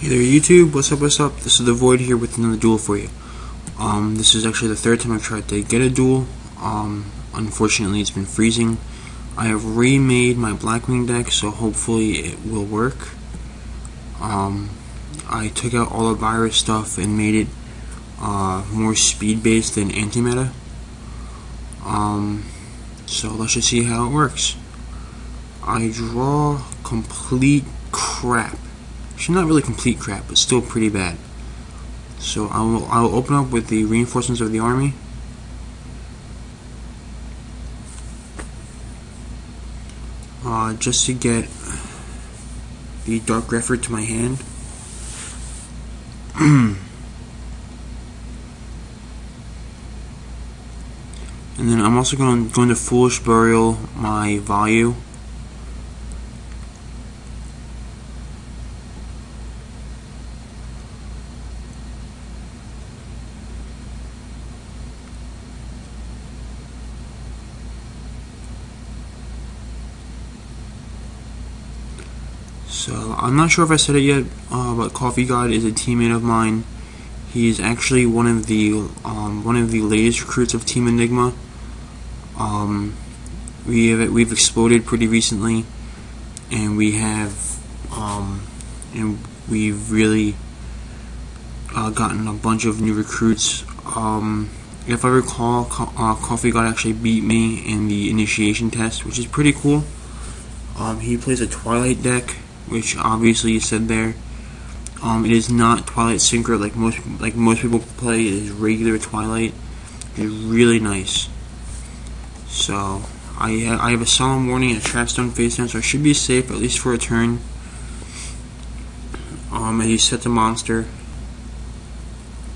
Hey there YouTube, what's up, this is TheVoid here with another duel for you. This is actually the third time I've tried to get a duel. Unfortunately it's been freezing. I have remade my Blackwing deck, so hopefully it will work. I took out all the virus stuff and made it more speed based than anti-meta. So let's just see how it works. I draw complete crap. Actually, not really complete crap, but still pretty bad. So I'll open up with the reinforcements of the army. Just to get the Dark Greffer to my hand. And then I'm also going to Foolish Burial my Value. So I'm not sure if I said it yet, but Coffeegod is a teammate of mine. He is actually one of the latest recruits of Team Enigma. We've exploded pretty recently, and we've really gotten a bunch of new recruits. If I recall, Coffeegod actually beat me in the initiation test, which is pretty cool. He plays a Twilight deck, which obviously is said there. It is not Twilight Synchro like most people play. It is regular Twilight. It's really nice. So I have a Solemn Warning and a Trapstone face down, so I should be safe at least for a turn. And he sets a monster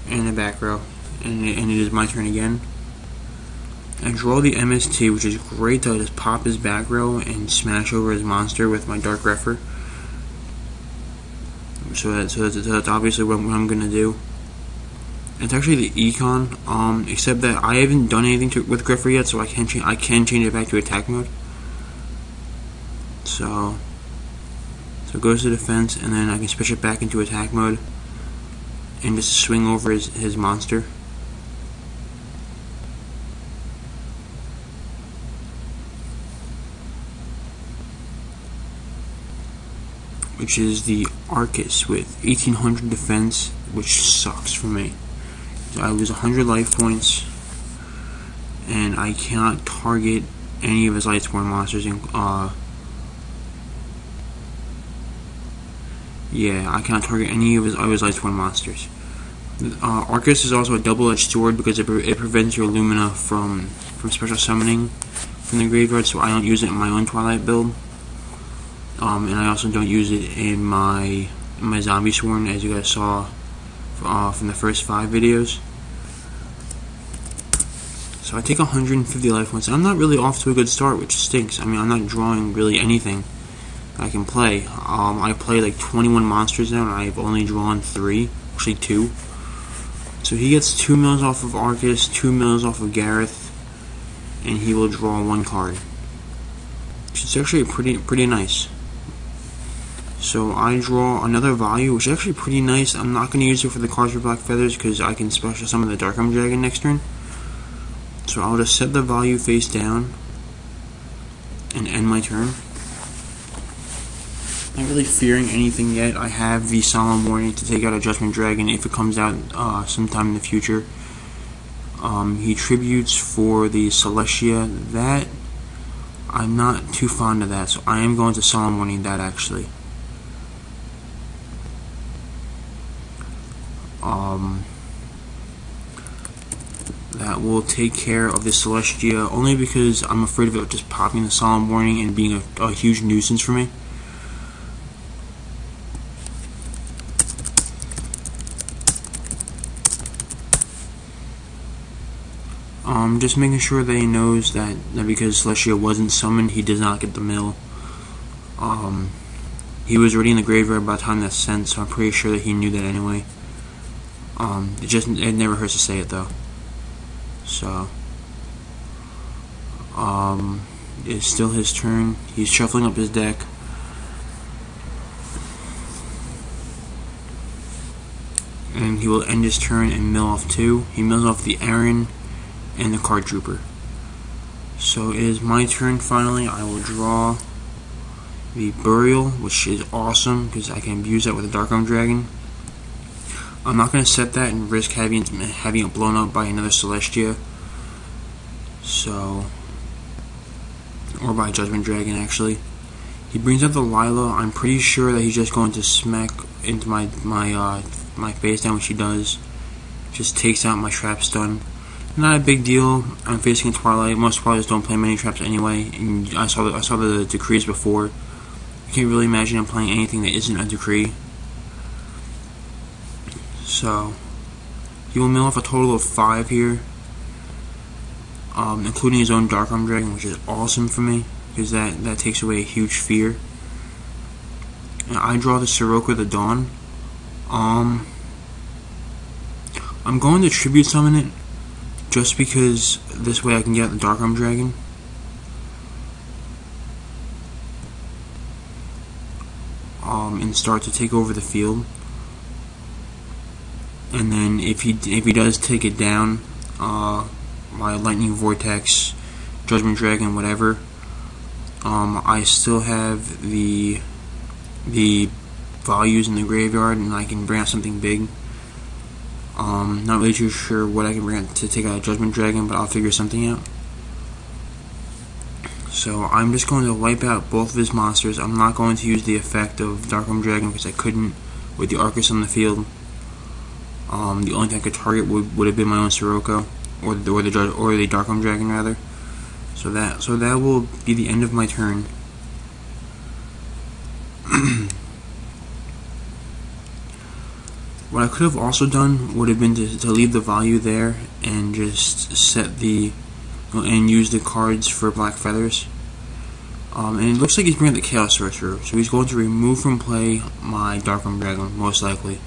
in the back row, and it is my turn again. I draw the MST, which is great to just pop his back row and smash over his monster with my Dark Greffer. So that's obviously what I'm gonna do. It's actually the Econ, except that I haven't done anything with Greffer yet, so I can change it back to attack mode. So it goes to defense, and then I can switch it back into attack mode and just swing over his monster. Which is the Arcus with 1800 defense, which sucks for me. So I lose 100 life points, and I cannot target any of his Lightsworn monsters. Yeah, I cannot target any of his Lightsworn monsters. Arcus is also a double-edged sword because it prevents your Lumina from special summoning from the graveyard, so I don't use it in my own Twilight build. And I also don't use it in my Zombie Sworn, as you guys saw from the first 5 videos. So I take 150 life points. I'm not really off to a good start, which stinks. I mean, I'm not drawing really anything I can play. I play like 21 monsters now, and I've only drawn 3, actually 2. So he gets 2 mills off of Arcus, 2 mills off of Gareth, and he will draw 1 card. Which is actually pretty nice. So I draw another Value, which is actually pretty nice. I'm not going to use it for the cards for Black Feathers because I can special summon the Dark Arm Dragon next turn. So I'll just set the Value face down and end my turn. Not really fearing anything yet. I have the Solemn Warning to take out a Judgment Dragon if it comes out sometime in the future. He tributes for the Celestia. That I'm not too fond of that, so I am going to Solemn Warning that actually. That will take care of the Celestia, only because I'm afraid of it just popping the Solemn Warning and being a huge nuisance for me. Just making sure that he knows that because Celestia wasn't summoned, he does not get the mill. He was already in the graveyard by the time that's sent, so I'm pretty sure that he knew that anyway. It never hurts to say it though. So, it's still his turn. He's shuffling up his deck. and he will end his turn and mill off 2. He mills off the Aaron and the Card Trooper. So it is my turn finally. I will draw the Burial, which is awesome because I can abuse that with a Dark Arm Dragon. I'm not going to set that and risk having it blown up by another Celestia. So, or by a Judgment Dragon actually. He brings out the Lila. I'm pretty sure that he's just going to smack into my face down, which he does. Just takes out my trap stun. Not a big deal. I'm facing a Twilight. Most Twilights don't play many traps anyway, and I saw the decrees before. I can't really imagine him playing anything that isn't a decree. So he will mill off a total of 5 here, including his own Dark Arm Dragon, which is awesome for me because that takes away a huge fear. And I draw the Sirocco the Dawn. I'm going to tribute summon it just because this way I can get the Dark Arm Dragon. And start to take over the field. And then if he does take it down, my Lightning Vortex, Judgment Dragon, whatever, I still have the values in the graveyard, and I can bring out something big. Not really too sure what I can bring out to take out a Judgment Dragon, but I'll figure something out. So I'm just going to wipe out both of his monsters. I'm not going to use the effect of Dark Arm Dragon because I couldn't with the Arcus on the field. The only thing I could target would have been my own Sirocco, or the Dark Arm Dragon rather. So that will be the end of my turn. What I could have also done would have been to leave the value there and just set and use the cards for Black Feathers. And it looks like he's bringing the Chaos Sorcerer, so he's going to remove from play my Dark Arm Dragon, most likely.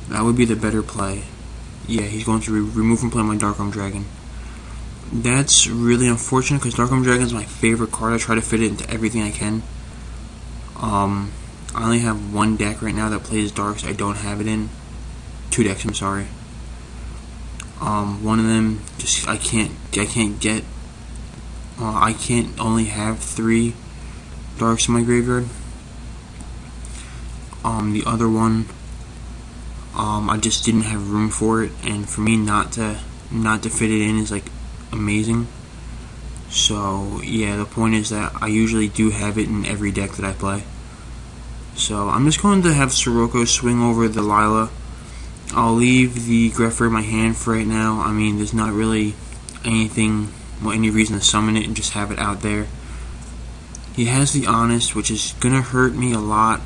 That would be the better play. Yeah, he's going to remove from play my Dark Arm Dragon. That's really unfortunate because Dark Arm Dragon is my favorite card. I try to fit it into everything I can. I only have 1 deck right now that plays Darks. I don't have it in 2 decks. I'm sorry. One of them just I can't get. I can't only have 3 Darks in my graveyard. The other one, I just didn't have room for it, and for me not to fit it in is like amazing. So yeah, the point is that I usually do have it in every deck that I play. So I'm just going to have Sirocco swing over the Lila. I'll leave the Grepher in my hand for right now. I mean, there's not really any reason to summon it and just have it out there. He has the Honest, which is gonna hurt me a lot,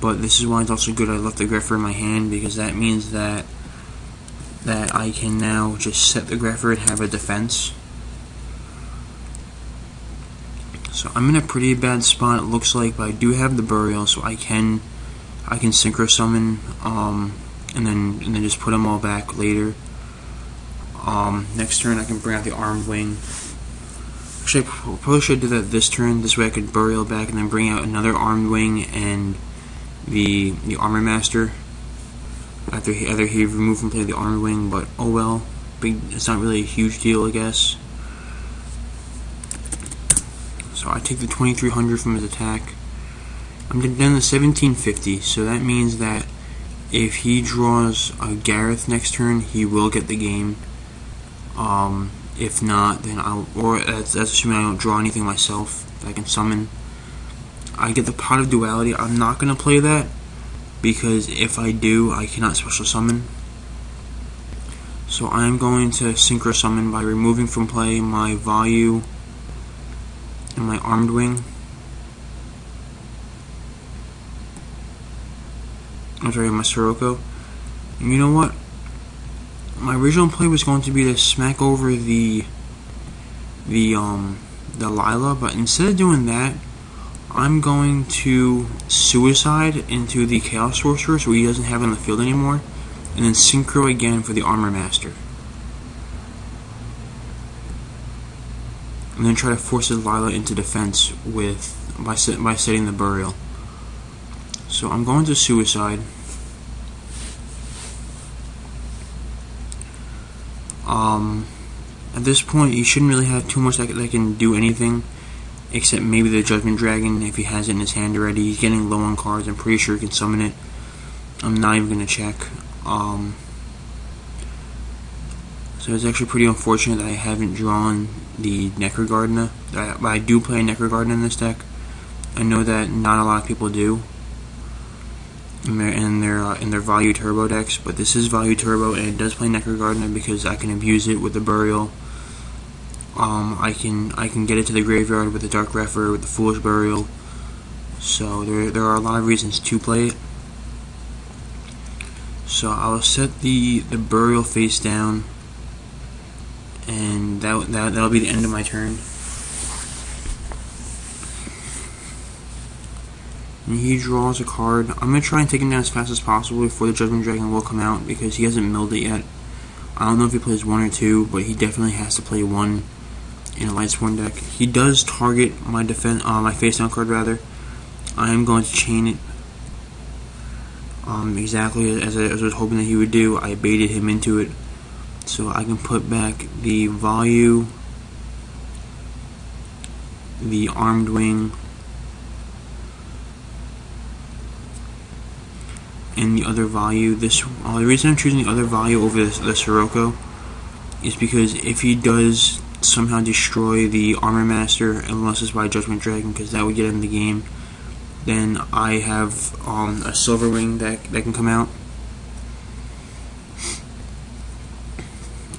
but this is why it's also good I left the Grepher in my hand, because that means that I can now just set the Grepher and have a defense. So I'm in a pretty bad spot, it looks like, but I do have the Burial, so I can Synchro Summon, and then just put them all back later. Next turn I can bring out the Armed Wing. Actually, I probably should do that this turn. This way I could Burial back and then bring out another Armed Wing and the Armor Master. After he removed from play the Armed Wing, but oh well. It's not really a huge deal, I guess. So I take the 2300 from his attack. I'm down to 1750, so that means that if he draws a Gareth next turn, he will get the game. If not, then that's assuming I don't draw anything myself that I can summon. I get the Pot of Duality. I'm not going to play that, because if I do, I cannot special summon. So I'm going to Synchro Summon by removing from play my Vayu and my Armed Wing. I'm sorry, my Sirocco. And you know what? My original play was going to be to smack over the Lila, but instead of doing that, I'm going to Suicide into the Chaos Sorcerer so he doesn't have it on the field anymore, and then Synchro again for the Armor Master. And then try to force his Lila into defense by setting the Burial. So I'm going to Suicide. At this point, you shouldn't really have too much that can do anything, except maybe the Judgment Dragon if he has it in his hand already. He's getting low on cards. I'm pretty sure he can summon it. I'm not even going to check. So it's actually pretty unfortunate that I haven't drawn the Necrogardna. But I do play Necrogardna in this deck. I know that not a lot of people do in their Value Turbo decks, but this is Value Turbo, and it does play Necrogardna because I can abuse it with the Burial. I can get it to the graveyard with the Dark Refer, with the Foolish Burial. So there are a lot of reasons to play it. So I'll set the Burial face down, and that'll be the end of my turn. And he draws a card. I'm gonna try and take him down as fast as possible before the Judgment Dragon will come out because he hasn't milled it yet. I don't know if he plays 1 or 2, but he definitely has to play 1 in a Lightsworn deck. He does target my my face down card rather. I am going to chain it. Exactly as I was hoping that he would do. I baited him into it, so I can put back the Value, the Armed Wing, and the other Value. The reason I'm choosing the other Value over the Sirocco is because if he does somehow destroy the Armor Master, unless it's by Judgment Dragon, because that would get him the game, then I have a Silver Wing that can come out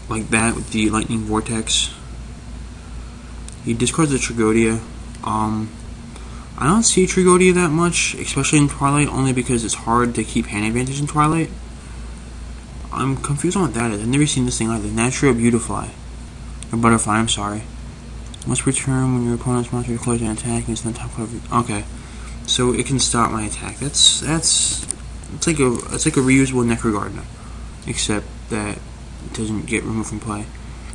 like that with the Lightning Vortex. He discards the Tragodia. I don't see Tragodia that much, especially in Twilight, only because it's hard to keep hand advantage in Twilight. I'm confused on what that is. I've never seen this thing either. Natural Beautifly. Or Butterfly, I'm sorry. Must return when your opponent's monster declares an attack and it's in the top of. Okay. So it can stop my attack. It's like a reusable Necrogardna, except that it doesn't get removed from play.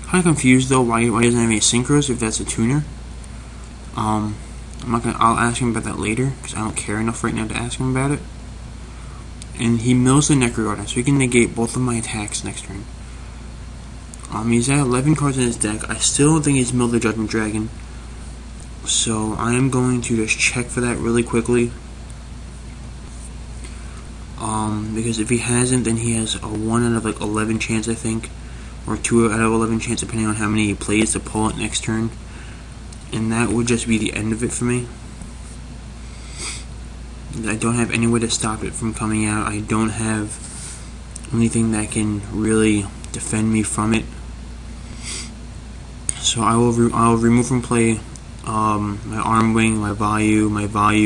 Kind of confused though why he doesn't have any synchros if that's a tuner. I'll ask him about that later because I don't care enough right now to ask him about it. And he mills the Necrogardna, so he can negate both of my attacks next turn. He's at 11 cards in his deck. I still don't think he's milled the Judgment Dragon. So I am going to just check for that really quickly. Because if he hasn't, then he has a 1 out of like 11 chance, I think. Or 2 out of 11 chance, depending on how many he plays to pull it next turn. And that would just be the end of it for me. I don't have any way to stop it from coming out. I don't have anything that can really defend me from it. So I'll remove from play my Arm Wing, my Value,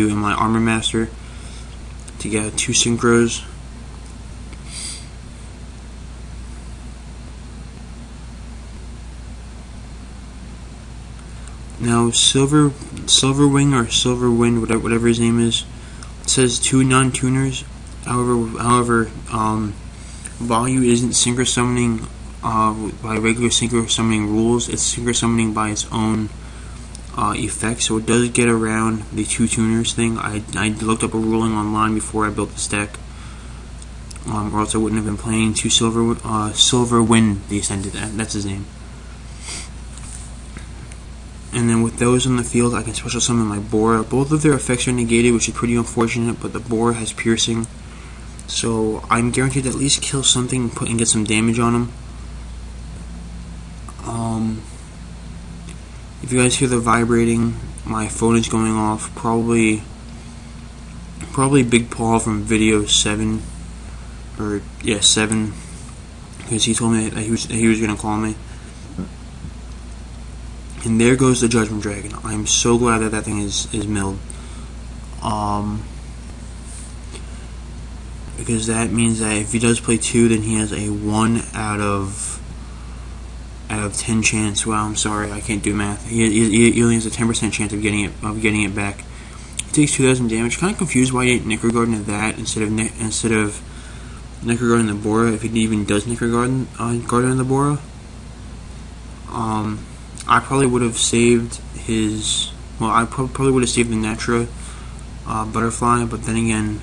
and my Armor Master to get 2 synchros. Now Silver Wing or Silver Wind, whatever his name is, it says 2 non-tuners. However, Value isn't synchro summoning by regular synchro summoning rules. It's synchro summoning by its own effect, so it does get around the 2 tuners thing. I looked up a ruling online before I built this deck, or else I wouldn't have been playing 2 Silver Wind the Ascended. That's his name. And then with those on the field, I can special summon my Bora. Both of their effects are negated, which is pretty unfortunate, but the Bora has piercing, so I'm guaranteed to at least kill something and get some damage on him. If you guys hear the vibrating, my phone is going off. Probably Big Paul from video 7, or yeah 7, because he told me that he was gonna call me. And there goes the Judgment Dragon. I'm so glad that that thing is milled. Because that means that if he does play 2, then he has a 1 out of 10 chance. Well, I'm sorry, I can't do math. He only has a 10% chance of getting it back. He takes 2,000 damage. Kind of confused why he didn't Necrogardna that instead of Necrogardna the Bora. If he even does Necrogardna the Bora, I probably would have saved his. Well, I probably would have saved the Natra Butterfly, but then again,